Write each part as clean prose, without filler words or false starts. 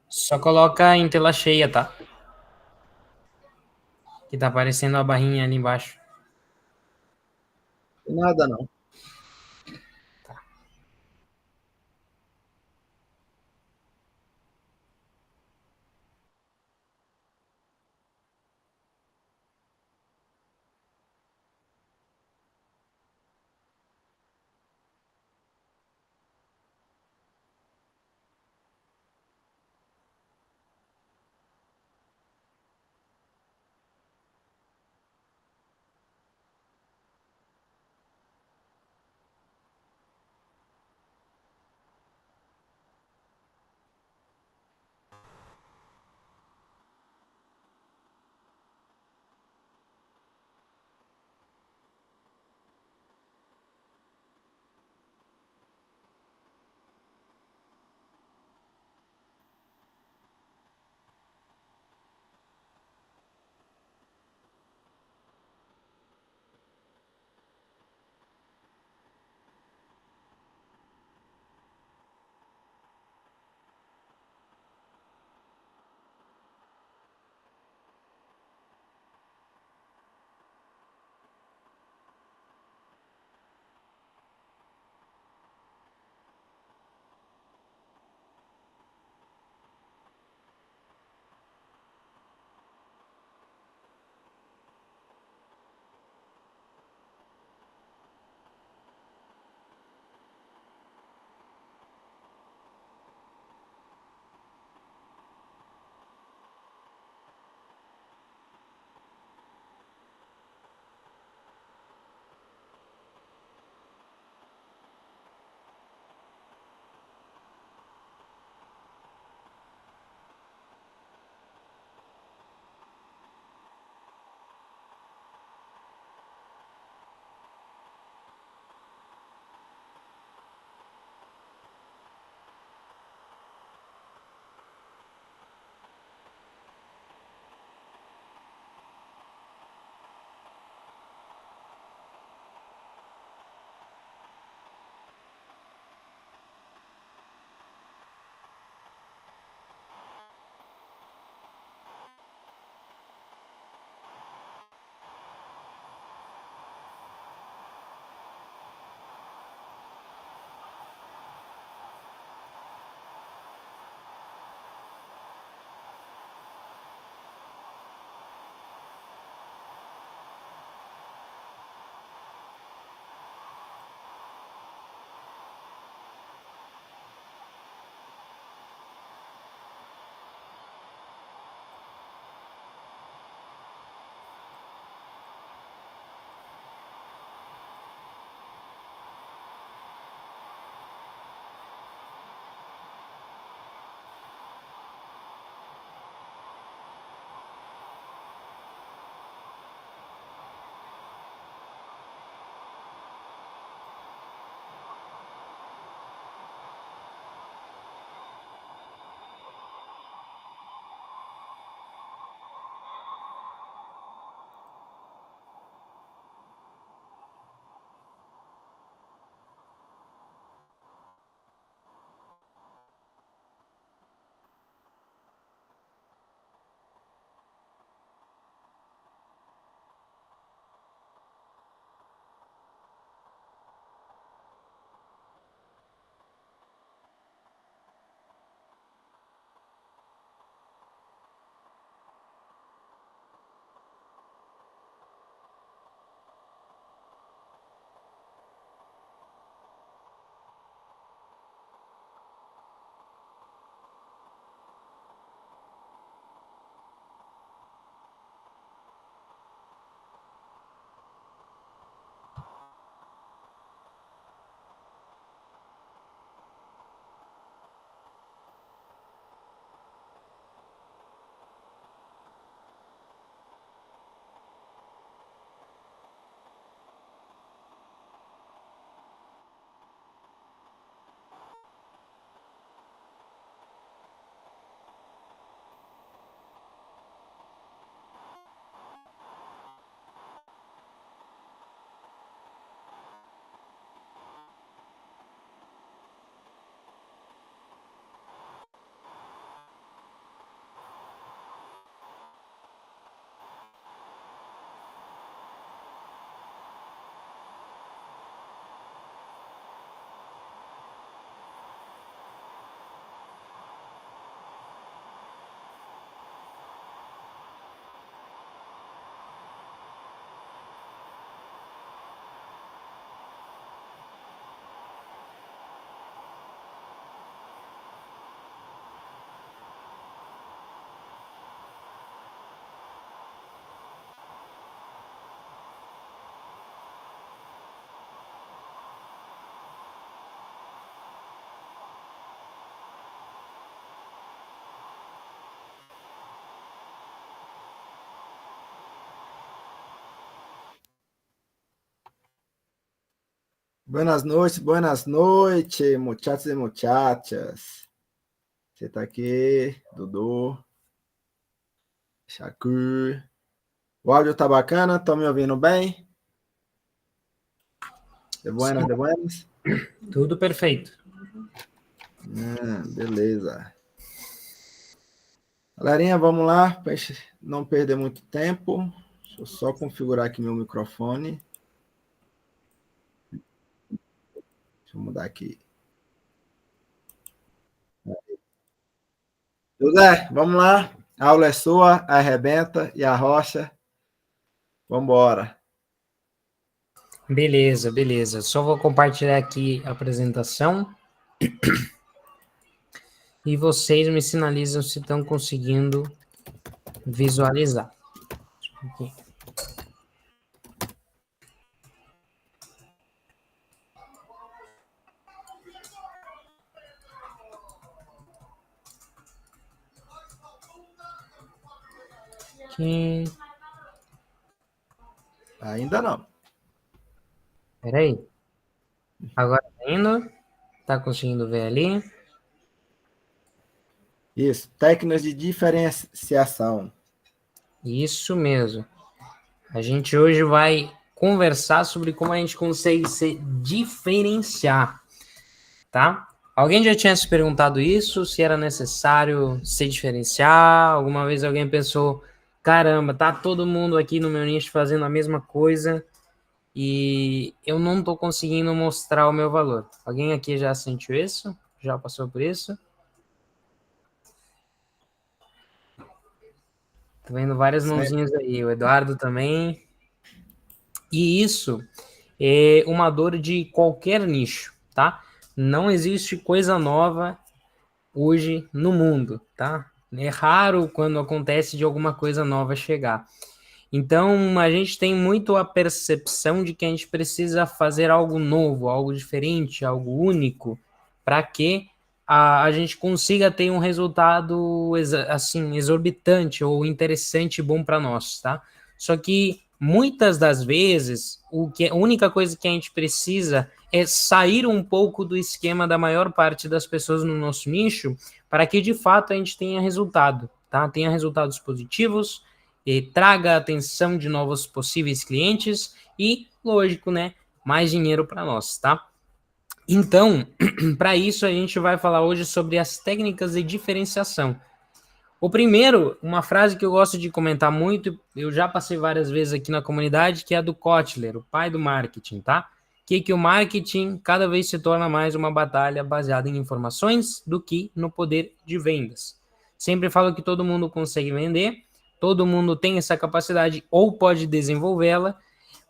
Só coloca em tela cheia, tá? Que tá aparecendo a barrinha ali embaixo. Nada não. Buenas noites, muchachos e muchachas. Você tá aqui, Dudu, Shakur. O áudio tá bacana? Estão me ouvindo bem? De buenas, de buenas? Tudo perfeito. Beleza. Galerinha, vamos lá, para não perder muito tempo. Deixa eu só configurar aqui meu microfone. Deixa eu mudar aqui. José, vamos lá. A aula é sua, arrebenta e arrocha. Vamos embora. Beleza. Só vou compartilhar aqui a apresentação. E vocês me sinalizam se estão conseguindo visualizar. Aqui. Aqui. Ainda não. Peraí. Agora tá indo? Tá conseguindo ver ali? Isso, técnicas de diferenciação. Isso mesmo. A gente hoje vai conversar sobre como a gente consegue se diferenciar, tá? Alguém já tinha se perguntado isso, se era necessário se diferenciar? Alguma vez alguém pensou, caramba, tá todo mundo aqui no meu nicho fazendo a mesma coisa e eu não tô conseguindo mostrar o meu valor. Alguém aqui já sentiu isso? Já passou por isso? Tô vendo várias mãozinhas aí, o Eduardo também. E isso é uma dor de qualquer nicho, tá? Não existe coisa nova hoje no mundo, tá? É raro quando acontece de alguma coisa nova chegar. Então, a gente tem muito a percepção de que a gente precisa fazer algo novo, algo diferente, algo único, para que a gente consiga ter um resultado assim exorbitante ou interessante e bom para nós, tá? Só que muitas das vezes a única coisa que a gente precisa é sair um pouco do esquema da maior parte das pessoas no nosso nicho para que de fato a gente tenha resultado, tá? Tenha resultados positivos e traga a atenção de novos possíveis clientes e, lógico, né, mais dinheiro para nós, tá? Então, para isso a gente vai falar hoje sobre as técnicas de diferenciação. O primeiro, uma frase que eu gosto de comentar muito, eu já passei várias vezes aqui na comunidade, que é a do Kotler, o pai do marketing, tá? Que o marketing cada vez se torna mais uma batalha baseada em informações do que no poder de vendas. Sempre falo que todo mundo consegue vender, todo mundo tem essa capacidade ou pode desenvolvê-la,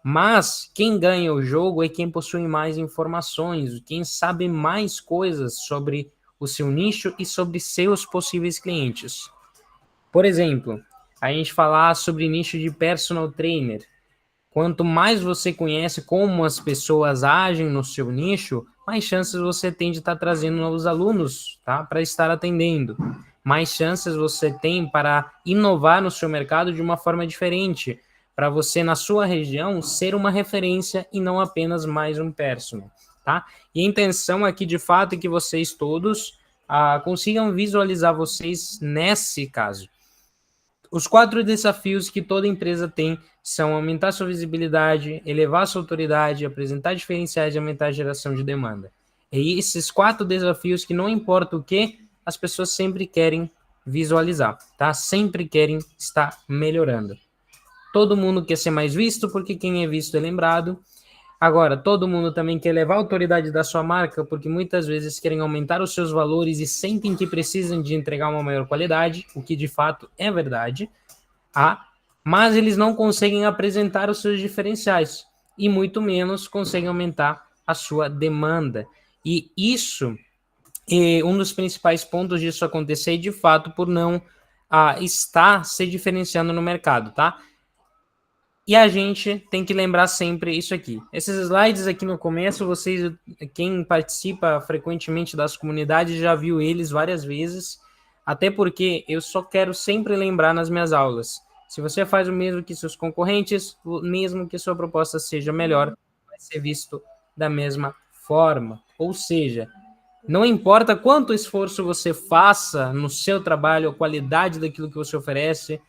mas quem ganha o jogo é quem possui mais informações, quem sabe mais coisas sobre o seu nicho e sobre seus possíveis clientes. Por exemplo, a gente falar sobre nicho de personal trainer. Quanto mais você conhece como as pessoas agem no seu nicho, mais chances você tem de estar trazendo novos alunos, tá? Para estar atendendo. Mais chances você tem para inovar no seu mercado de uma forma diferente, para você, na sua região, ser uma referência e não apenas mais um personal, tá? E a intenção aqui, de fato, é que vocês todos consigam visualizar vocês nesse caso. Os 4 desafios que toda empresa tem são aumentar sua visibilidade, elevar sua autoridade, apresentar diferenciais e aumentar a geração de demanda. E esses 4 desafios que não importa o que, as pessoas sempre querem visualizar, tá? Sempre querem estar melhorando. Todo mundo quer ser mais visto, porque quem é visto é lembrado. Agora, todo mundo também quer levar a autoridade da sua marca, porque muitas vezes querem aumentar os seus valores e sentem que precisam de entregar uma maior qualidade, o que de fato é verdade, mas eles não conseguem apresentar os seus diferenciais e muito menos conseguem aumentar a sua demanda. E isso é um dos principais pontos disso acontecer, de fato, por não estar se diferenciando no mercado, tá? E a gente tem que lembrar sempre isso aqui. Esses slides aqui no começo, vocês, quem participa frequentemente das comunidades, já viu eles várias vezes, até porque eu só quero sempre lembrar nas minhas aulas. Se você faz o mesmo que seus concorrentes, mesmo que sua proposta seja melhor, vai ser visto da mesma forma. Ou seja, não importa quanto esforço você faça no seu trabalho, a qualidade daquilo que você oferece,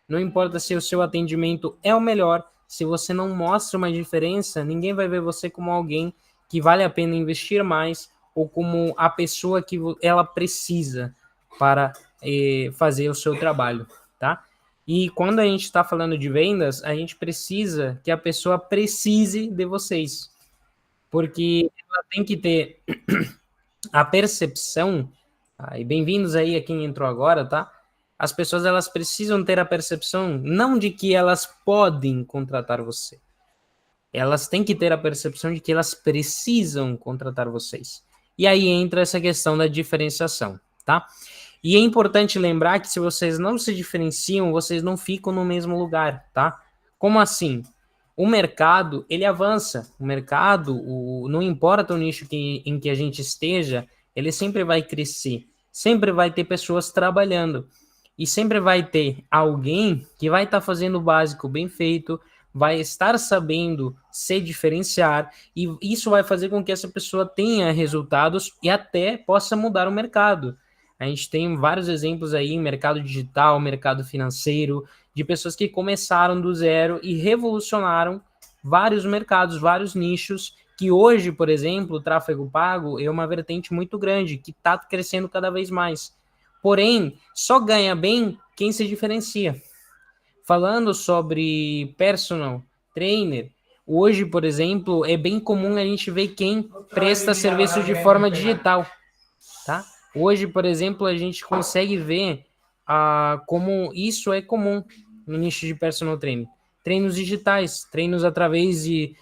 não importa se o seu atendimento é o melhor, se você não mostra uma diferença, ninguém vai ver você como alguém que vale a pena investir mais ou como a pessoa que ela precisa para fazer o seu trabalho, tá? E quando a gente está falando de vendas, a gente precisa que a pessoa precise de vocês, porque ela tem que ter a percepção, e bem-vindos aí a quem entrou agora, tá? As pessoas, elas precisam ter a percepção, não de que elas podem contratar você. Elas têm que ter a percepção de que elas precisam contratar vocês. E aí entra essa questão da diferenciação, tá? E é importante lembrar que se vocês não se diferenciam, vocês não ficam no mesmo lugar, tá? Como assim? O mercado, ele avança. O mercado, não importa o nicho em que a gente esteja, ele sempre vai crescer. Sempre vai ter pessoas trabalhando. E sempre vai ter alguém que vai estar fazendo o básico bem feito, vai estar sabendo se diferenciar, e isso vai fazer com que essa pessoa tenha resultados e até possa mudar o mercado. A gente tem vários exemplos aí em mercado digital, mercado financeiro, de pessoas que começaram do zero e revolucionaram vários mercados, vários nichos, que hoje, por exemplo, o tráfego pago é uma vertente muito grande, que está crescendo cada vez mais. Porém, só ganha bem quem se diferencia. Falando sobre personal trainer, hoje, por exemplo, é bem comum a gente ver quem presta serviço de forma digital, tá? Hoje, por exemplo, a gente consegue ver como isso é comum no nicho de personal training. Treinos digitais, treinos através de,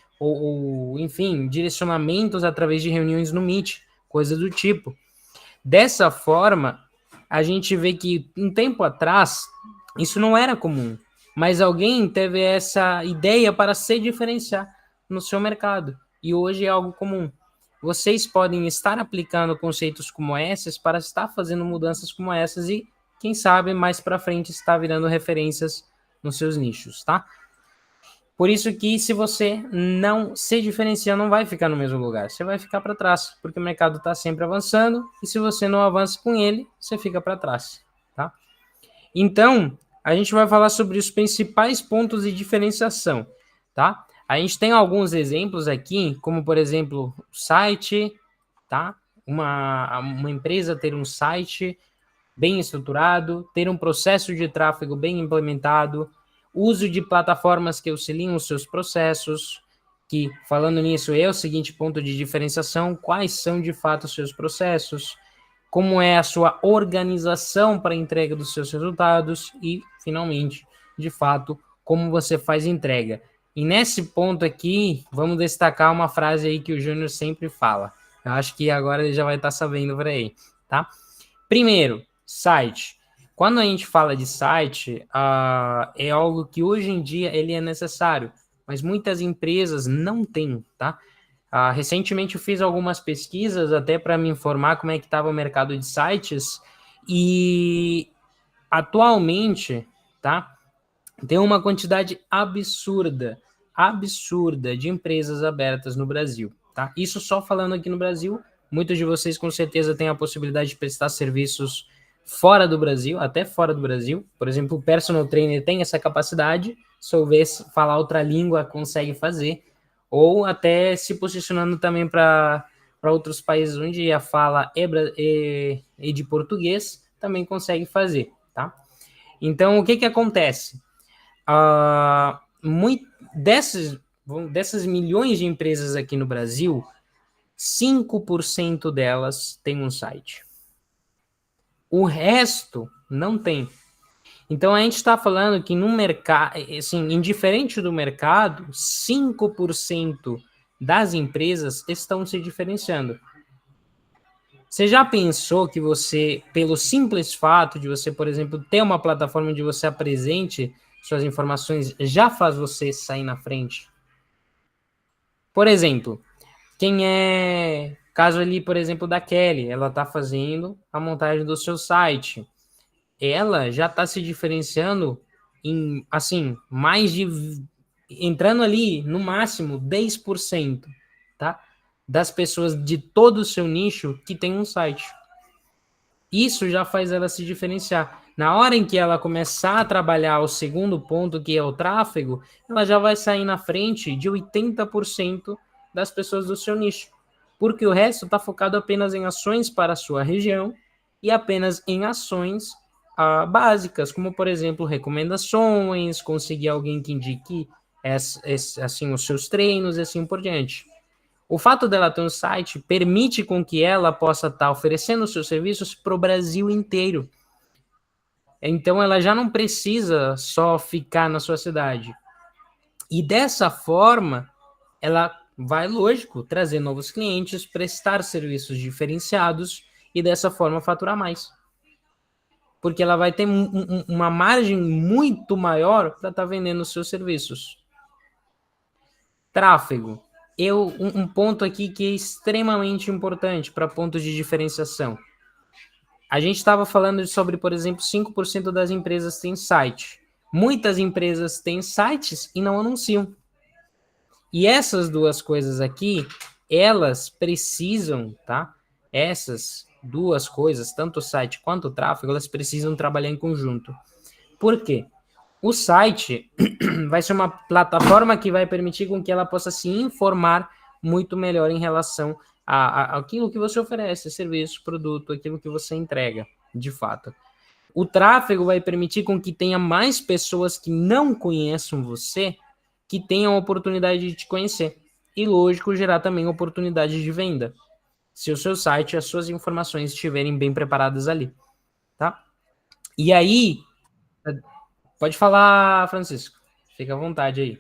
enfim, direcionamentos através de reuniões no Meet, coisa do tipo. Dessa forma, a gente vê que um tempo atrás isso não era comum, mas alguém teve essa ideia para se diferenciar no seu mercado e hoje é algo comum. Vocês podem estar aplicando conceitos como esses para estar fazendo mudanças como essas e, quem sabe, mais para frente estar virando referências nos seus nichos, tá? Por isso que se você não se diferenciar, não vai ficar no mesmo lugar. Você vai ficar para trás, porque o mercado está sempre avançando e se você não avança com ele, você fica para trás, tá? Então, a gente vai falar sobre os principais pontos de diferenciação, tá? A gente tem alguns exemplos aqui, como, por exemplo, o site, tá? Uma empresa ter um site bem estruturado, ter um processo de tráfego bem implementado, uso de plataformas que auxiliam os seus processos, que, falando nisso, é o seguinte ponto de diferenciação: quais são, de fato, os seus processos, como é a sua organização para a entrega dos seus resultados e, finalmente, de fato, como você faz entrega. E nesse ponto aqui, vamos destacar uma frase aí que o Júnior sempre fala. Eu acho que agora ele já vai estar sabendo por aí, tá? Primeiro, site. Quando a gente fala de site, é algo que hoje em dia ele é necessário, mas muitas empresas não têm, tá? Recentemente eu fiz algumas pesquisas até para me informar como é que estava o mercado de sites e atualmente, tá? Tem uma quantidade absurda de empresas abertas no Brasil, tá? Isso só falando aqui no Brasil. Muitos de vocês com certeza têm a possibilidade de prestar serviços fora do Brasil, até fora do Brasil. Por exemplo, o personal trainer tem essa capacidade, souber falar outra língua, consegue fazer, ou até se posicionando também para outros países onde a fala é de português, também consegue fazer, tá? Então, o que que acontece? Dessas milhões de empresas aqui no Brasil, 5% delas têm um site. O resto não tem. Então, a gente está falando que no mercado, assim, indiferente do mercado, 5% das empresas estão se diferenciando. Você já pensou que você, pelo simples fato de você, por exemplo, ter uma plataforma onde você apresente suas informações, já faz você sair na frente? Por exemplo, quem é... Caso ali, por exemplo, da Kelly, ela está fazendo a montagem do seu site. Ela já está se diferenciando em, assim, mais de... Entrando ali, no máximo, 10%, tá? das pessoas de todo o seu nicho que tem um site. Isso já faz ela se diferenciar. Na hora em que ela começar a trabalhar o segundo ponto, que é o tráfego, ela já vai sair na frente de 80% das pessoas do seu nicho. Porque o resto está focado apenas em ações para a sua região e apenas em ações básicas, como, por exemplo, recomendações, conseguir alguém que indique assim, os seus treinos e assim por diante. O fato dela ter um site permite com que ela possa estar oferecendo seus serviços para o Brasil inteiro. Então ela já não precisa só ficar na sua cidade. E dessa forma, ela vai, lógico, trazer novos clientes, prestar serviços diferenciados e dessa forma faturar mais. Porque ela vai ter uma margem muito maior para estar vendendo os seus serviços. Tráfego. Um ponto aqui que é extremamente importante para pontos de diferenciação. A gente estava falando sobre, por exemplo, 5% das empresas têm site. Muitas empresas têm sites e não anunciam. E essas duas coisas aqui, elas precisam, tá? Essas duas coisas, tanto o site quanto o tráfego, elas precisam trabalhar em conjunto. Por quê? O site vai ser uma plataforma que vai permitir com que ela possa se informar muito melhor em relação àquilo que você oferece, serviço, produto, aquilo que você entrega, de fato. O tráfego vai permitir com que tenha mais pessoas que não conheçam você, que tenham a oportunidade de te conhecer. E, lógico, gerar também oportunidade de venda, se o seu site e as suas informações estiverem bem preparadas ali, tá? E aí, pode falar, Francisco. Fica à vontade aí.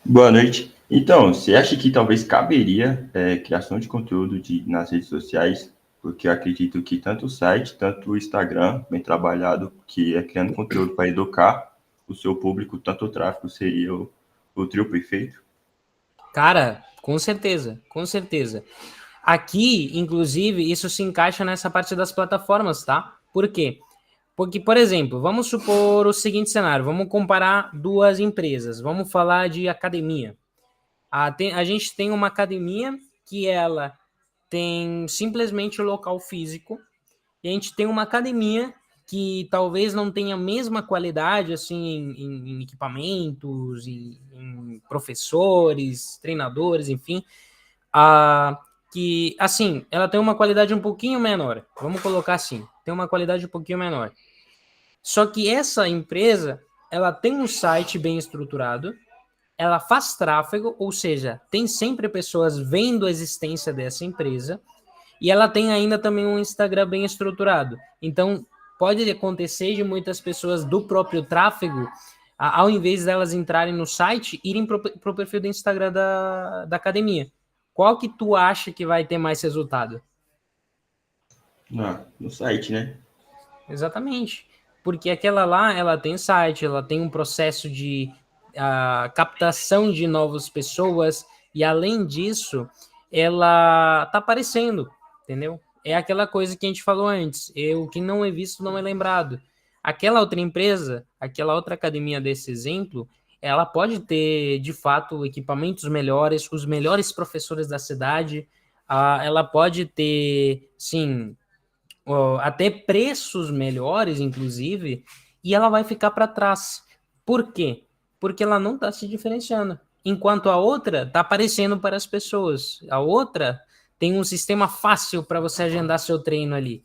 Boa noite. Então, você acha que talvez caberia criação de conteúdo nas redes sociais? Porque eu acredito que tanto o site, tanto o Instagram, bem trabalhado, que é criando conteúdo para educar o seu público, tanto o tráfego seria o trio perfeito? Cara, com certeza, com certeza. Aqui, inclusive, isso se encaixa nessa parte das plataformas, tá? Por quê? Porque, por exemplo, vamos supor o seguinte cenário, vamos comparar duas empresas, vamos falar de academia. A gente tem uma academia que ela tem simplesmente o local físico, e a gente tem uma academia que talvez não tenha a mesma qualidade assim em equipamentos, em professores, treinadores, enfim, que assim, ela tem uma qualidade um pouquinho menor. Vamos colocar assim, tem uma qualidade um pouquinho menor. Só que essa empresa, ela tem um site bem estruturado, ela faz tráfego, ou seja, tem sempre pessoas vendo a existência dessa empresa, e ela tem ainda também um Instagram bem estruturado. Então, pode acontecer de muitas pessoas do próprio tráfego, ao invés delas entrarem no site, irem para o perfil do Instagram da academia. Qual que tu acha que vai ter mais resultado? No site, né? Exatamente. Porque aquela lá, ela tem site, ela tem um processo de captação de novas pessoas, e além disso, ela tá aparecendo, entendeu? É aquela coisa que a gente falou antes, o que não é visto não é lembrado. Aquela outra empresa, aquela outra academia desse exemplo, ela pode ter, de fato, equipamentos melhores, os melhores professores da cidade, ela pode ter, sim, até preços melhores, inclusive, e ela vai ficar para trás. Por quê? Porque ela não está se diferenciando. Enquanto a outra está aparecendo para as pessoas. A outra tem um sistema fácil para você agendar seu treino ali.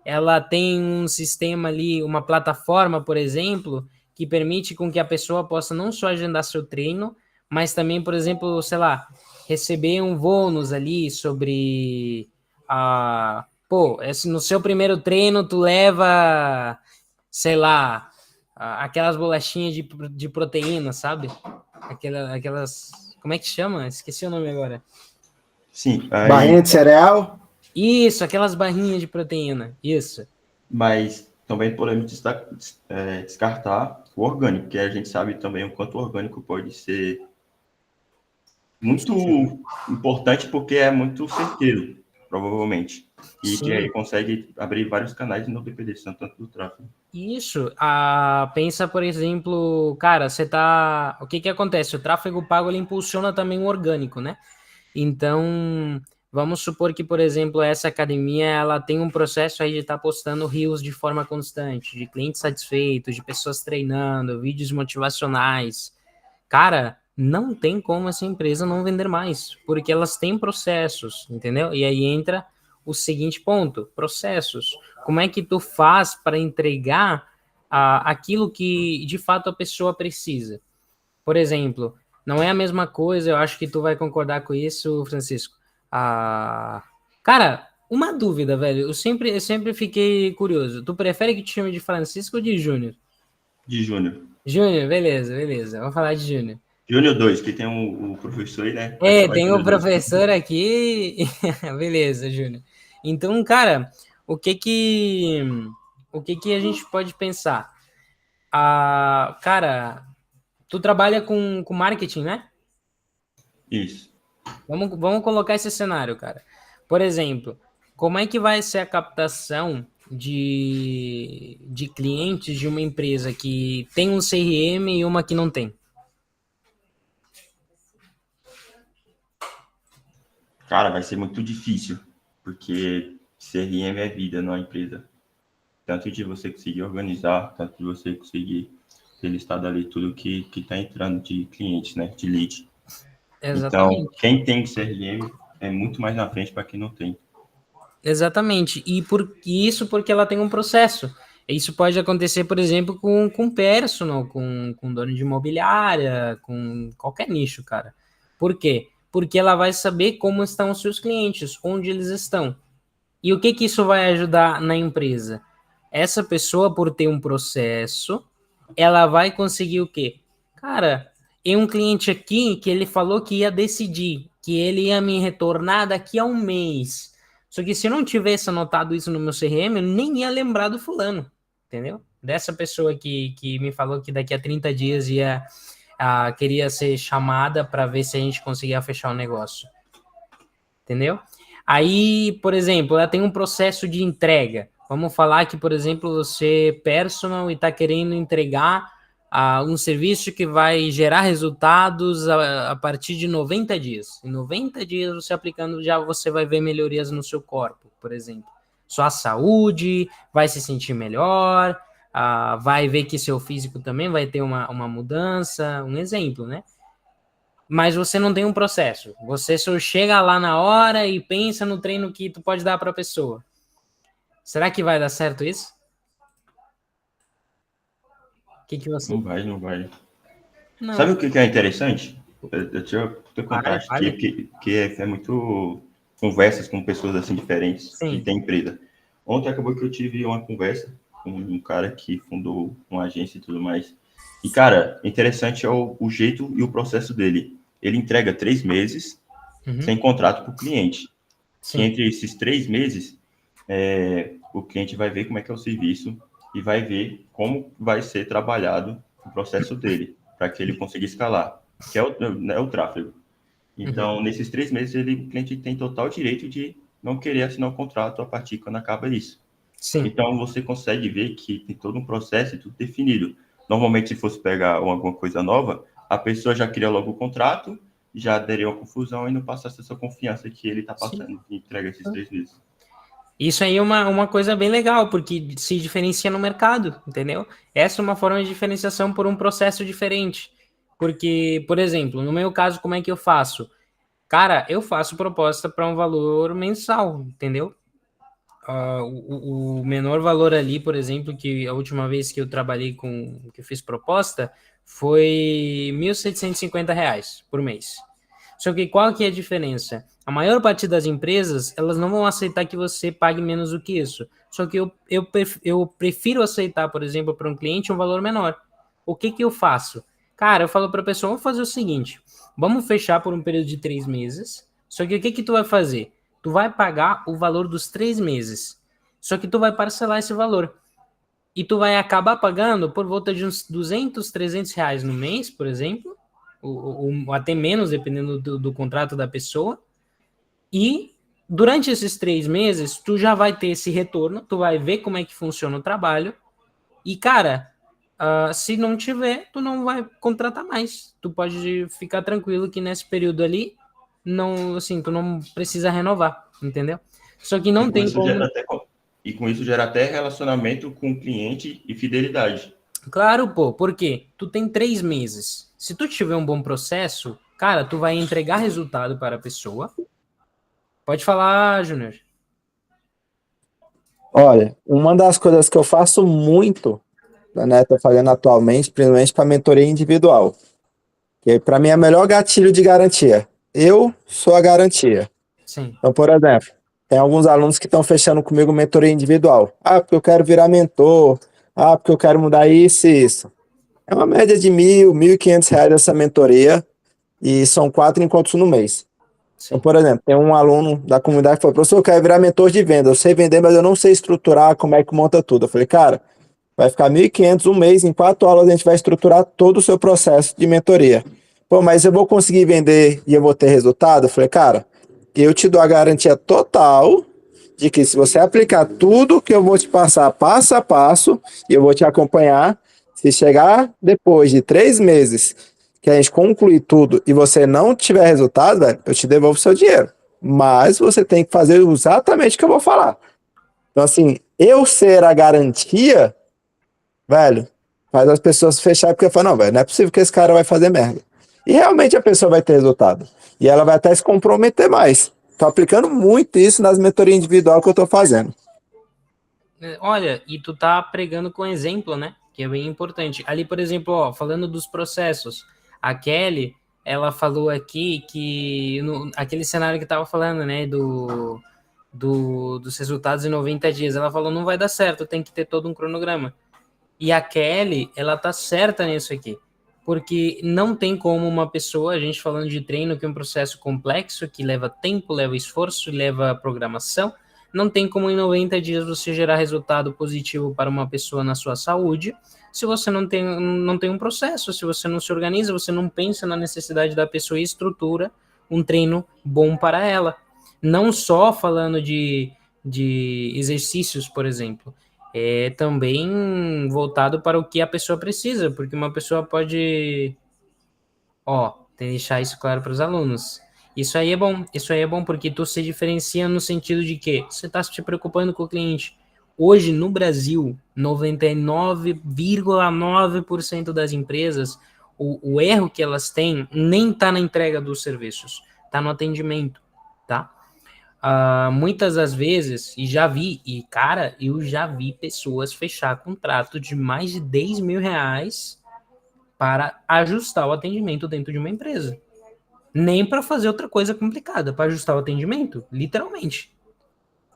Ela tem um sistema ali, uma plataforma, por exemplo, que permite com que a pessoa possa não só agendar seu treino, mas também, por exemplo, sei lá, receber um bônus ali sobre no seu primeiro treino tu leva, sei lá, aquelas bolachinhas de proteína, sabe? Aquelas, como é que chama? Esqueci o nome agora. Sim. Barrinha de cereal? Isso, aquelas barrinhas de proteína, isso. Mas também podemos descartar o orgânico, que a gente sabe também o quanto o orgânico pode ser muito importante, porque é muito certeiro, provavelmente. E Sim. que aí consegue abrir vários canais e não depender tanto do tráfego. Isso. Pensa, por exemplo, cara, você tá. O que acontece? O tráfego pago ele impulsiona também o orgânico, né? Então, vamos supor que, por exemplo, essa academia ela tem um processo aí de estar postando reels de forma constante, de clientes satisfeitos, de pessoas treinando, vídeos motivacionais. Cara, não tem como essa empresa não vender mais, porque elas têm processos, entendeu? E aí entra o seguinte ponto: processos. Como é que tu faz para entregar aquilo que de fato a pessoa precisa? Por exemplo, não é a mesma coisa, eu acho que tu vai concordar com isso, Francisco. Ah, cara, uma dúvida, velho. Eu sempre fiquei curioso. Tu prefere que te chame de Francisco ou de Júnior? De Júnior. Júnior, beleza, beleza. Vamos falar de Júnior. Júnior 2, que tem o professor aí, né? Vai É, chamar de tem o Júnior 2. professor aqui. Beleza, Júnior. Então, cara, o que que a gente pode pensar? Cara, tu trabalha com marketing, né? Isso. Vamos colocar esse cenário, cara. Por exemplo, como é que vai ser a captação de clientes de uma empresa que tem um CRM e uma que não tem? Cara, vai ser muito difícil, porque CRM é vida, não é empresa. Tanto de você conseguir organizar, tanto de você conseguir ter listado ali tudo que está entrando de clientes, né? De lead. Então, Exatamente. quem tem CRM é muito mais na frente para quem não tem. Exatamente. E isso porque ela tem um processo. Isso pode acontecer, por exemplo, com personal, com dono de imobiliária, com qualquer nicho, cara. Por quê? Porque ela vai saber como estão os seus clientes, onde eles estão. E o que que isso vai ajudar na empresa? Essa pessoa, por ter um processo, ela vai conseguir o quê? Cara, tem um cliente aqui que ele falou que ia decidir, que ele ia me retornar daqui a um mês. Só que se eu não tivesse anotado isso no meu CRM, eu nem ia lembrar do fulano, entendeu? Dessa pessoa que me falou que daqui a 30 dias queria ser chamada para ver se a gente conseguia fechar o negócio, entendeu? Aí, por exemplo, ela tem um processo de entrega. Vamos falar que, por exemplo, você é personal e está querendo entregar um serviço que vai gerar resultados a partir de 90 dias. Em 90 dias, você aplicando, já você vai ver melhorias no seu corpo, por exemplo. Sua saúde vai se sentir melhor, vai ver que seu físico também vai ter uma mudança, um exemplo, né? Mas você não tem um processo. Você só chega lá na hora e pensa no treino que tu pode dar para a pessoa. Será que vai dar certo isso? O que você... Não vai, não vai. Sabe Não. o que é interessante? Deixa eu te contar, Fale, acho fale. que é muito conversas com pessoas assim diferentes que Sim. têm empresa. Ontem acabou que eu tive uma conversa com um cara que fundou uma agência e tudo mais. E, cara, interessante é o jeito e o processo dele. Ele entrega 3 meses Uhum. sem contrato para o cliente. Que Sim. entre esses 3 meses, o cliente vai ver como é que é o serviço e vai ver como vai ser trabalhado o processo dele, para que ele consiga escalar, que é o tráfego. Uhum. Então, nesses 3 meses, o cliente tem total direito de não querer assinar o contrato a partir de quando acaba isso. Sim. Então, você consegue ver que tem todo um processo e tudo definido. Normalmente, se fosse pegar alguma coisa nova, a pessoa já cria logo o contrato, já daria uma confusão e não passasse essa confiança que ele está Sim. passando e entrega esses 3 meses. Isso aí é uma coisa bem legal, porque se diferencia no mercado, entendeu? Essa é uma forma de diferenciação por um processo diferente. Porque, por exemplo, no meu caso, como é que eu faço? Cara, eu faço proposta para um valor mensal, entendeu? O menor valor ali, por exemplo, que a última vez que eu trabalhei que eu fiz proposta, foi R$ 1.750 por mês. Só que qual que é a diferença? A maior parte das empresas, elas não vão aceitar que você pague menos do que isso. Só que eu prefiro aceitar, por exemplo, para um cliente um valor menor. O que que eu faço? Cara, eu falo para a pessoa, vamos fazer o seguinte, vamos fechar por um período de 3 meses, só que o que que tu vai fazer? Tu vai pagar o valor dos 3 meses. Só que tu vai parcelar esse valor. E tu vai acabar pagando por volta de uns R$ 200, R$ 300 no mês, por exemplo, ou até menos, dependendo do contrato da pessoa. E durante esses 3 meses, tu já vai ter esse retorno, tu vai ver como é que funciona o trabalho. E, cara, se não tiver, tu não vai contratar mais. Tu pode ficar tranquilo que nesse período ali não, assim, tu não precisa renovar, entendeu? Só que não tem como... E com isso gera até relacionamento com o cliente e fidelidade. Claro, pô, porque tu tem 3 meses. Se tu tiver um bom processo, cara, tu vai entregar resultado para a pessoa. Pode falar, Júnior. Olha, uma das coisas que eu faço muito, né, tô fazendo atualmente, principalmente para mentoria individual, que para mim é o melhor gatilho de garantia. Eu sou a garantia. Sim. Então, por exemplo, tem alguns alunos que estão fechando comigo mentoria individual. Ah, porque eu quero virar mentor. Ah, porque eu quero mudar isso e isso. É uma média de R$ 1.000, R$ 1.500 essa mentoria e são 4 encontros no mês. Então, por exemplo, tem um aluno da comunidade que falou, professor, eu quero virar mentor de venda. Eu sei vender, mas eu não sei estruturar como é que monta tudo. Eu falei, cara, vai ficar 1.500 um mês, em 4 aulas a gente vai estruturar todo o seu processo de mentoria. Pô, mas eu vou conseguir vender e eu vou ter resultado? Eu falei, cara, eu te dou a garantia total de que se você aplicar tudo que eu vou te passar passo a passo, e eu vou te acompanhar, se chegar depois de 3 meses que a gente concluir tudo e você não tiver resultado, velho, eu te devolvo o seu dinheiro. Mas você tem que fazer exatamente o que eu vou falar. Então, assim, eu ser a garantia, velho, faz as pessoas fechar porque falam, não, velho, não é possível que esse cara vai fazer merda. E realmente a pessoa vai ter resultado. E ela vai até se comprometer mais. Tô aplicando muito isso nas mentorias individual que eu tô fazendo. Olha, e tu tá pregando com exemplo, né? Que é bem importante. Ali, por exemplo, ó, falando dos processos, a Kelly, ela falou aqui que aquele cenário que tava falando, né, dos resultados em 90 dias, ela falou, não vai dar certo, tem que ter todo um cronograma. E a Kelly, ela tá certa nisso aqui. Porque não tem como uma pessoa, a gente falando de treino, que é um processo complexo, que leva tempo, leva esforço, leva programação, não tem como em 90 dias você gerar resultado positivo para uma pessoa na sua saúde, se você não tem um processo, se você não se organiza, você não pensa na necessidade da pessoa e estrutura um treino bom para ela. Não só falando de exercícios, por exemplo, é também voltado para o que a pessoa precisa, porque uma pessoa pode... tem que deixar isso claro para os alunos. Isso aí é bom porque tu se diferencia no sentido de que você está se preocupando com o cliente. Hoje, no Brasil, 99,9% das empresas, o erro que elas têm nem está na entrega dos serviços, está no atendimento, tá? Muitas das vezes, eu já vi pessoas fechar contrato de mais de 10 mil reais para ajustar o atendimento dentro de uma empresa. Nem para fazer outra coisa complicada, para ajustar o atendimento, literalmente.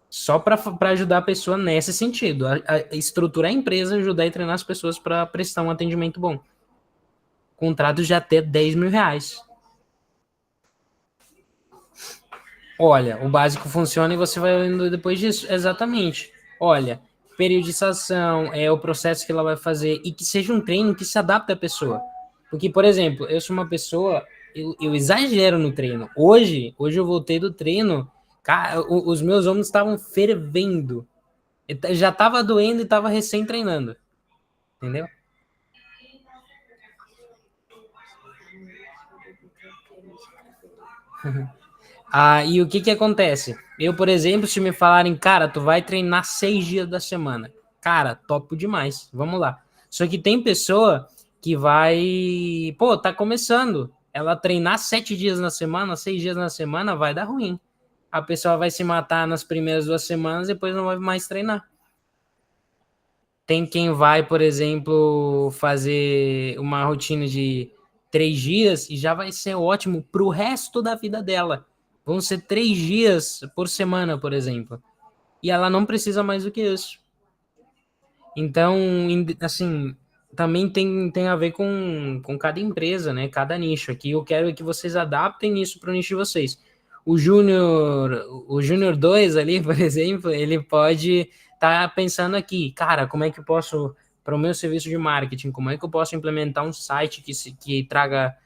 Só para ajudar a pessoa nesse sentido, a estruturar a empresa, ajudar e treinar as pessoas para prestar um atendimento bom. Contrato de até 10 mil reais. Olha, o básico funciona e você vai olhando depois disso. Exatamente. Olha, periodização é o processo que ela vai fazer e que seja um treino que se adapte à pessoa. Porque, por exemplo, eu sou uma pessoa, eu exagero no treino. Hoje eu voltei do treino, cara, os meus ombros estavam fervendo. Já estava doendo e estava recém treinando. Entendeu? E o que acontece? Eu, por exemplo, se me falarem, cara, tu vai treinar 6 dias da semana. Cara, topo demais, vamos lá. Só que tem pessoa que vai... tá começando. Ela treinar 7 dias na semana, 6 dias na semana, vai dar ruim. A pessoa vai se matar nas primeiras 2 semanas e depois não vai mais treinar. Tem quem vai, por exemplo, fazer uma rotina de 3 dias e já vai ser ótimo pro resto da vida dela. Vão ser 3 dias por semana, por exemplo. E ela não precisa mais do que isso. Então, assim, também tem a ver com cada empresa, né? Cada nicho. Aqui eu quero que vocês adaptem isso para o nicho de vocês. O Júnior 2 ali, por exemplo, ele pode estar pensando aqui, cara, como é que eu posso, para o meu serviço de marketing, como é que eu posso implementar um site que traga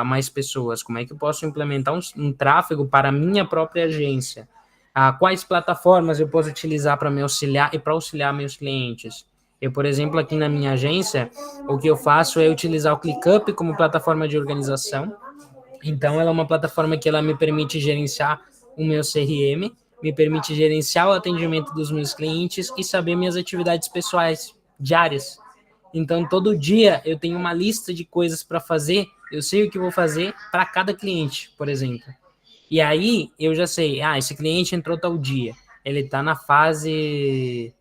mais pessoas? Como é que eu posso implementar um tráfego para a minha própria agência? Quais plataformas eu posso utilizar para me auxiliar e para auxiliar meus clientes? Eu, por exemplo, aqui na minha agência, o que eu faço é utilizar o ClickUp como plataforma de organização. Então, ela é uma plataforma que ela me permite gerenciar o meu CRM, me permite gerenciar o atendimento dos meus clientes e saber minhas atividades pessoais diárias. Então, todo dia eu tenho uma lista de coisas para fazer, eu sei o que vou fazer para cada cliente, por exemplo. E aí, eu já sei, esse cliente entrou tal dia, ele está na fase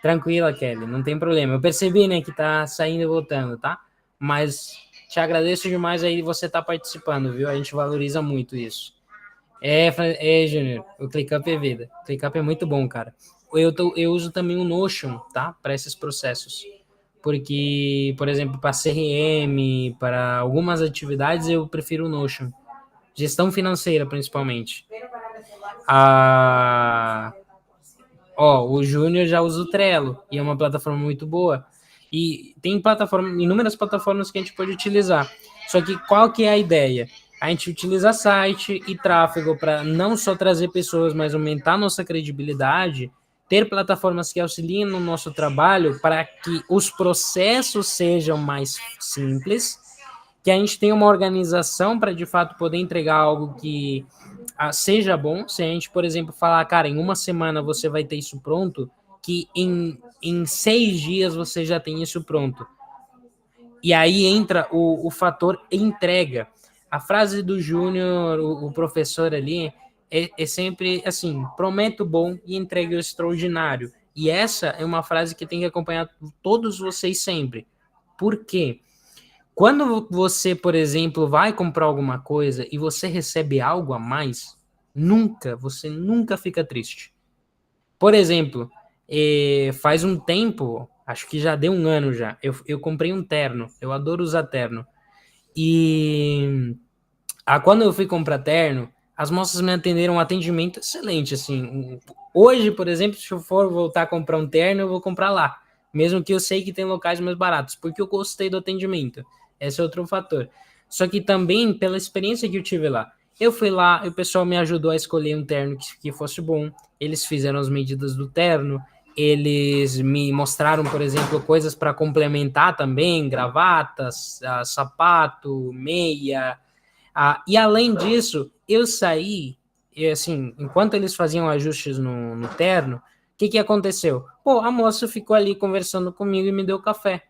tranquila, Kelly, não tem problema. Eu percebi, né, que tá saindo e voltando, tá? Mas te agradeço demais aí de você estar participando, viu? A gente valoriza muito isso. Júnior, o ClickUp é vida. O ClickUp é muito bom, cara. Eu uso também o Notion, tá? Para esses processos. Porque, por exemplo, para CRM, para algumas atividades, eu prefiro o Notion. Gestão financeira, principalmente. O Júnior já usa o Trello, e é uma plataforma muito boa. E tem inúmeras plataformas que a gente pode utilizar. Só que qual que é a ideia? A gente utiliza site e tráfego para não só trazer pessoas, mas aumentar nossa credibilidade, ter plataformas que auxiliem no nosso trabalho para que os processos sejam mais simples, que a gente tenha uma organização para, de fato, poder entregar algo que seja bom. Se a gente, por exemplo, falar, cara, em uma semana você vai ter isso pronto, que em 6 dias você já tem isso pronto. E aí entra o fator entrega. A frase do Júnior, o professor ali, é sempre assim, prometo bom e entregue o extraordinário. E essa é uma frase que tem que acompanhar todos vocês sempre. Por quê? Quando você, por exemplo, vai comprar alguma coisa e você recebe algo a mais, você nunca fica triste. Por exemplo, faz um tempo, acho que já deu um ano já, eu comprei um terno, eu adoro usar terno. E quando eu fui comprar terno, as moças me atenderam um atendimento excelente, assim. Hoje, por exemplo, se eu for voltar a comprar um terno, eu vou comprar lá. Mesmo que eu sei que tem locais mais baratos, porque eu gostei do atendimento. Esse é outro fator. Só que também pela experiência que eu tive lá. Eu fui lá, o pessoal me ajudou a escolher um terno que fosse bom. Eles fizeram as medidas do terno. Eles me mostraram, por exemplo, coisas para complementar também, gravatas, sapato, meia. E além disso, eu saí, e assim, enquanto eles faziam ajustes no terno, o que aconteceu? A moça ficou ali conversando comigo e me deu café.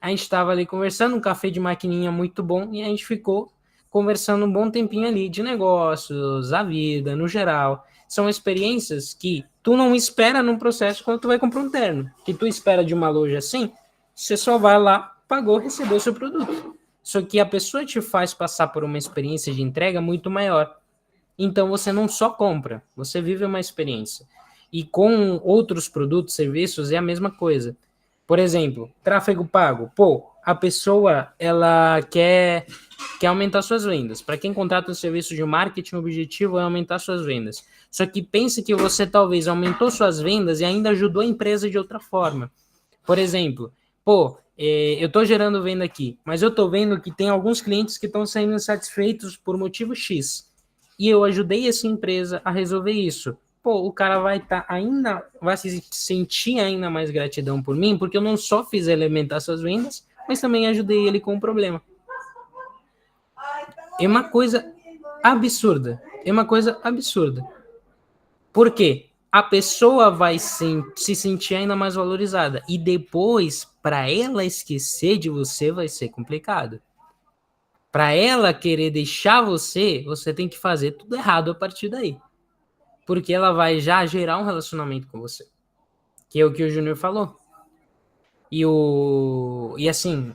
A gente estava ali conversando, um café de maquininha muito bom, e a gente ficou conversando um bom tempinho ali de negócios, a vida, no geral. São experiências que tu não espera num processo quando tu vai comprar um terno. Que tu espera de uma loja assim, você só vai lá, pagou, recebeu o seu produto. Só que a pessoa te faz passar por uma experiência de entrega muito maior. Então você não só compra, você vive uma experiência. E com outros produtos, serviços, é a mesma coisa. Por exemplo, tráfego pago. A pessoa ela quer aumentar suas vendas. Para quem contrata um serviço de marketing, o objetivo é aumentar suas vendas. Só que pense que você talvez aumentou suas vendas e ainda ajudou a empresa de outra forma. Por exemplo, eu estou gerando venda aqui, mas eu estou vendo que tem alguns clientes que estão saindo insatisfeitos por motivo X. E eu ajudei essa empresa a resolver isso. O cara vai se sentir ainda mais gratidão por mim, porque eu não só fiz ele aumentar suas vendas, mas também ajudei ele com o problema. É uma coisa absurda. Por quê? A pessoa vai se sentir ainda mais valorizada. E depois, para ela esquecer de você, vai ser complicado. Para ela querer deixar você tem que fazer tudo errado a partir daí. Porque ela vai já gerar um relacionamento com você. Que é o que o Júnior falou. E assim,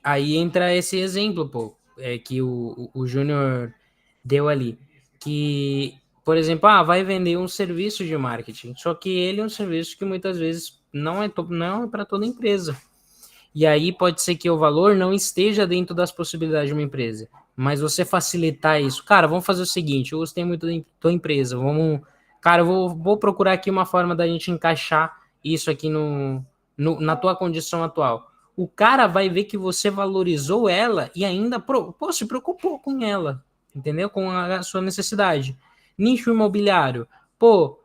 aí entra esse exemplo, que o Júnior deu ali. Que, por exemplo, vai vender um serviço de marketing. Só que ele é um serviço que muitas vezes não é para toda empresa. E aí pode ser que o valor não esteja dentro das possibilidades de uma empresa. Mas você facilitar isso. Cara, vamos fazer o seguinte, eu gostei muito da tua empresa. Cara, eu vou procurar aqui uma forma da gente encaixar isso aqui na tua condição atual. O cara vai ver que você valorizou ela e ainda se preocupou com ela, entendeu? Com a sua necessidade. Nicho imobiliário.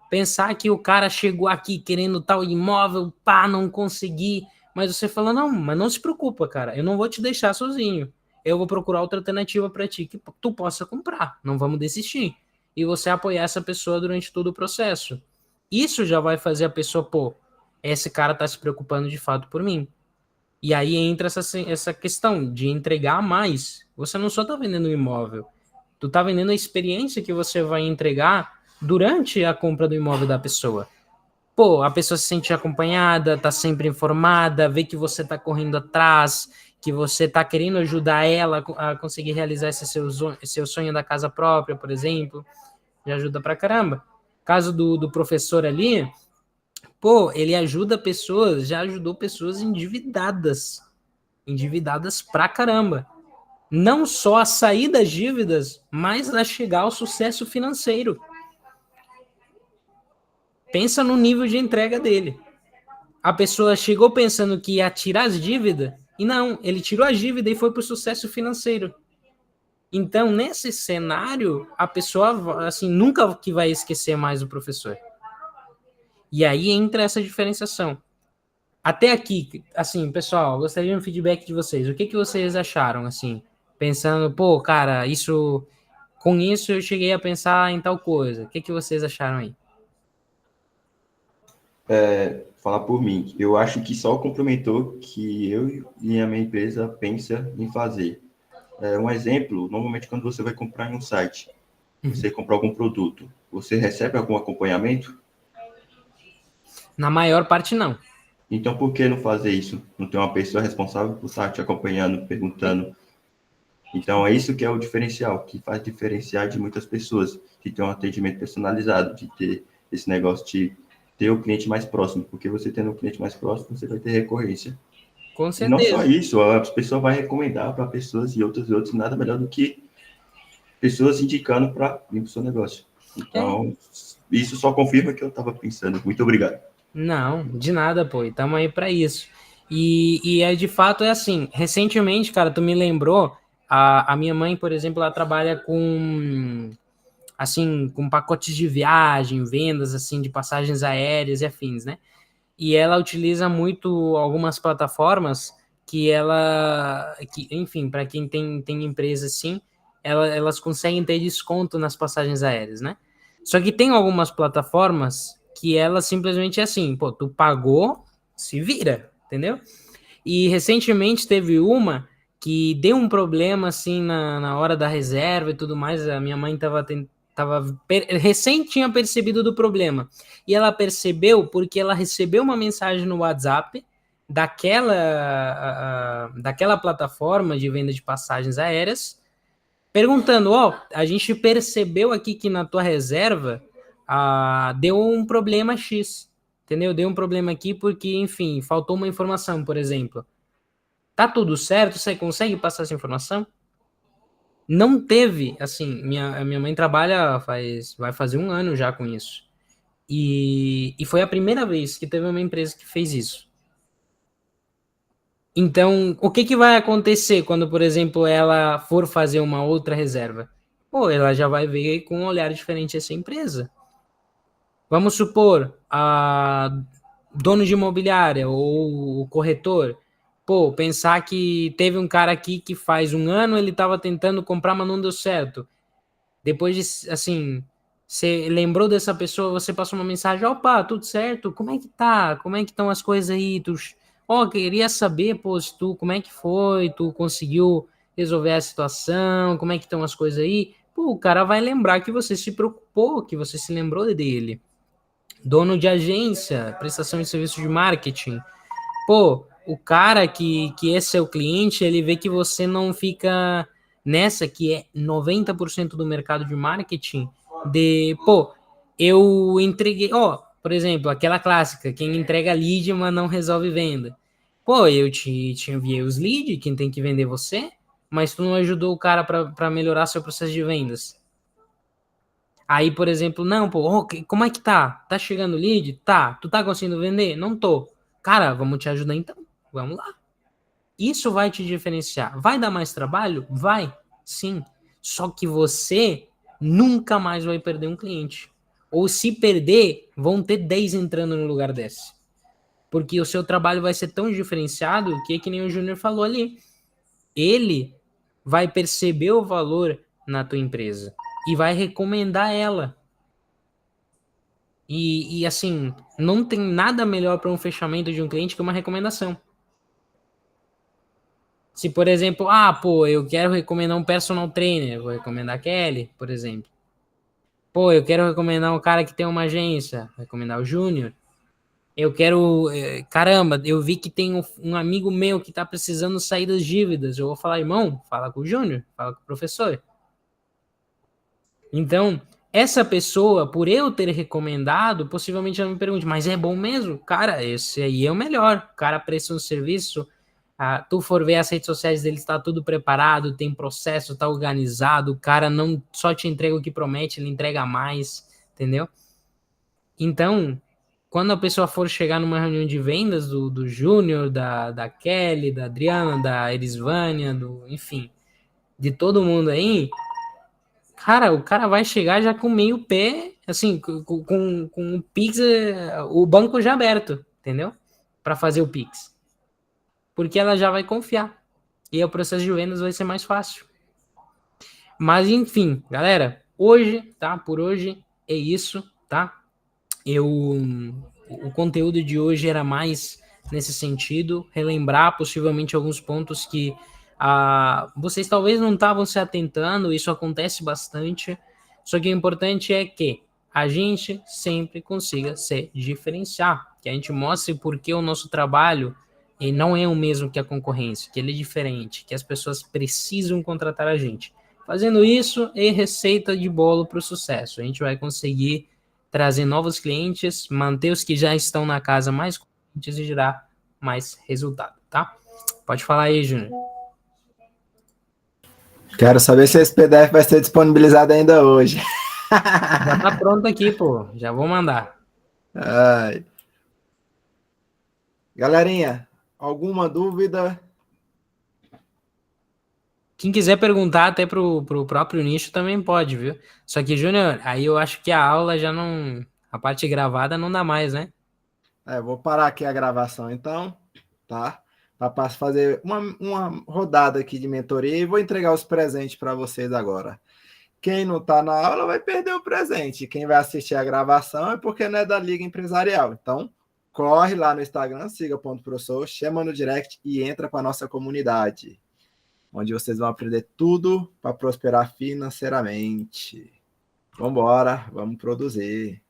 Pensar que o cara chegou aqui querendo tal imóvel, não consegui. Mas você fala, não, mas não se preocupa, cara, eu não vou te deixar sozinho. eu vou procurar outra alternativa para ti que tu possa comprar. Não vamos desistir. E você apoiar essa pessoa durante todo o processo. Isso já vai fazer a pessoa, pô, esse cara tá se preocupando de fato por mim. E aí entra essa questão de entregar mais. Você não só tá vendendo um imóvel, tu tá vendendo a experiência que você vai entregar durante a compra do imóvel da pessoa. Pô, a pessoa se sente acompanhada, tá sempre informada, vê que você tá correndo atrás, que você tá querendo ajudar ela a conseguir realizar esse seu sonho da casa própria, por exemplo. Já ajuda pra caramba. Caso do professor ali, pô, ele ajuda pessoas, já ajudou pessoas endividadas pra caramba. Não só a sair das dívidas, mas a chegar ao sucesso financeiro. Pensa no nível de entrega dele. A pessoa chegou pensando que ia tirar as dívidas, e não, ele tirou a dívida e foi para o sucesso financeiro. Então, nesse cenário, a pessoa, assim, nunca que vai esquecer mais o professor. E aí entra essa diferenciação. Até aqui, assim, pessoal, gostaria de um feedback de vocês. O que vocês acharam, assim? Pensando, pô, cara, com isso eu cheguei a pensar em tal coisa. O que vocês acharam aí? Falar por mim, eu acho que só complementou que eu e a minha empresa pensa em fazer. Um exemplo, normalmente quando você vai comprar em um site, você compra algum produto, você recebe algum acompanhamento? Na maior parte, não. Então, por que não fazer isso? Não tem uma pessoa responsável por estar te acompanhando, perguntando. Então, é isso que é o diferencial, que faz diferenciar de muitas pessoas, de ter um atendimento personalizado, de ter esse negócio de ter o cliente mais próximo, porque você tendo o cliente mais próximo, você vai ter recorrência. Com E não só certeza. isso, a pessoa vai recomendar para pessoas e outros, nada melhor do que pessoas indicando para vir para o seu negócio. Então, isso só confirma o que eu estava pensando. Muito obrigado. Não, de nada, pô. Estamos aí para isso. E é de fato é assim. Recentemente, cara, tu me lembrou. A minha mãe, por exemplo, ela trabalha com assim, com pacotes de viagem, vendas assim de passagens aéreas e afins, né? E ela utiliza muito algumas plataformas enfim, para quem tem empresa assim, elas conseguem ter desconto nas passagens aéreas, né? Só que tem algumas plataformas que elas simplesmente é assim, pô, tu pagou, se vira, entendeu? E recentemente teve uma que deu um problema assim na hora da reserva e tudo mais. A minha mãe recém tinha percebido do problema. E ela percebeu porque ela recebeu uma mensagem no WhatsApp daquela plataforma de venda de passagens aéreas, perguntando, a gente percebeu aqui que na tua reserva deu um problema X, entendeu? Deu um problema aqui porque, enfim, faltou uma informação, por exemplo. Tá tudo certo? Você consegue passar essa informação? Não teve, assim, a minha mãe trabalha vai fazer 1 ano já com isso. E foi a primeira vez que teve uma empresa que fez isso. Então, o que vai acontecer quando, por exemplo, ela for fazer uma outra reserva? Pô, ela já vai ver com um olhar diferente essa empresa. Vamos supor, a dono de imobiliária ou o corretor, pô, pensar que teve um cara aqui que faz 1 ano ele estava tentando comprar, mas não deu certo. Depois de, assim, você lembrou dessa pessoa, você passou uma mensagem, opa, tudo certo? Como é que tá? Como é que estão as coisas aí? Queria saber, pô, se como é que foi? Tu conseguiu resolver a situação? Como é que estão as coisas aí? Pô, o cara vai lembrar que você se preocupou, que você se lembrou dele. Dono de agência, prestação de serviço de marketing. Pô, o cara que é seu cliente, ele vê que você não fica nessa, que é 90% do mercado de marketing, eu entreguei, por exemplo, aquela clássica, quem entrega lead, mas não resolve venda. Pô, eu te enviei os leads, quem tem que vender você, mas tu não ajudou o cara para melhorar seu processo de vendas. Aí, por exemplo, não, pô, como é que tá? Tá chegando lead? Tá. Tu tá conseguindo vender? Não tô. Cara, vamos te ajudar então. Vamos lá. Isso vai te diferenciar. Vai dar mais trabalho? Vai. Sim. Só que você nunca mais vai perder um cliente. Ou se perder, vão ter 10 entrando no lugar desse. Porque o seu trabalho vai ser tão diferenciado que nem o Júnior falou ali. Ele vai perceber o valor na tua empresa e vai recomendar ela. E assim, não tem nada melhor para um fechamento de um cliente que uma recomendação. Se, por exemplo, pô, eu quero recomendar um personal trainer, eu vou recomendar a Kelly, por exemplo. Pô, eu quero recomendar um cara que tem uma agência, vou recomendar o Júnior. Eu quero, caramba, eu vi que tem um amigo meu que tá precisando sair das dívidas. Eu vou falar, irmão, fala com o Júnior, fala com o professor. Então, essa pessoa, por eu ter recomendado, possivelmente ela me pergunte, mas é bom mesmo? Cara, esse aí é o melhor. O cara presta um serviço, tu for ver as redes sociais dele, está tudo preparado, tem processo, tá organizado, o cara não só te entrega o que promete, ele entrega mais, entendeu? Então, quando a pessoa for chegar numa reunião de vendas do Júnior, da Kelly, da Adriana, da Erisvânia, enfim, de todo mundo aí, cara, o cara vai chegar já com meio pé, assim, com o Pix, o banco já aberto, entendeu? Para fazer o Pix. Porque ela já vai confiar. E aí o processo de vendas vai ser mais fácil. Mas, enfim, galera, hoje, tá? Por hoje é isso, tá? O conteúdo de hoje era mais nesse sentido, relembrar possivelmente alguns pontos que vocês talvez não estavam se atentando, isso acontece bastante, só que o importante é que a gente sempre consiga se diferenciar, que a gente mostre por que o nosso trabalho não é o mesmo que a concorrência, que ele é diferente, que as pessoas precisam contratar a gente. Fazendo isso, é receita de bolo para o sucesso. A gente vai conseguir trazer novos clientes, manter os que já estão na casa mais clientes e gerar mais resultado, tá? Pode falar aí, Júnior. Quero saber se esse PDF vai ser disponibilizado ainda hoje. Já tá pronto aqui, pô. Já vou mandar. Ai. Galerinha, alguma dúvida? Quem quiser perguntar até pro próprio nicho também pode, viu? Só que, Júnior, aí eu acho que a aula já não... A parte gravada não dá mais, né? Vou parar aqui a gravação então, tá? Para fazer uma rodada aqui de mentoria e vou entregar os presentes para vocês agora. Quem não está na aula vai perder o presente. Quem vai assistir a gravação é porque não é da Liga Empresarial. Então, corre lá no Instagram, siga.professor, chama no direct e entra para a nossa comunidade, onde vocês vão aprender tudo para prosperar financeiramente. Vamos embora, vamos produzir.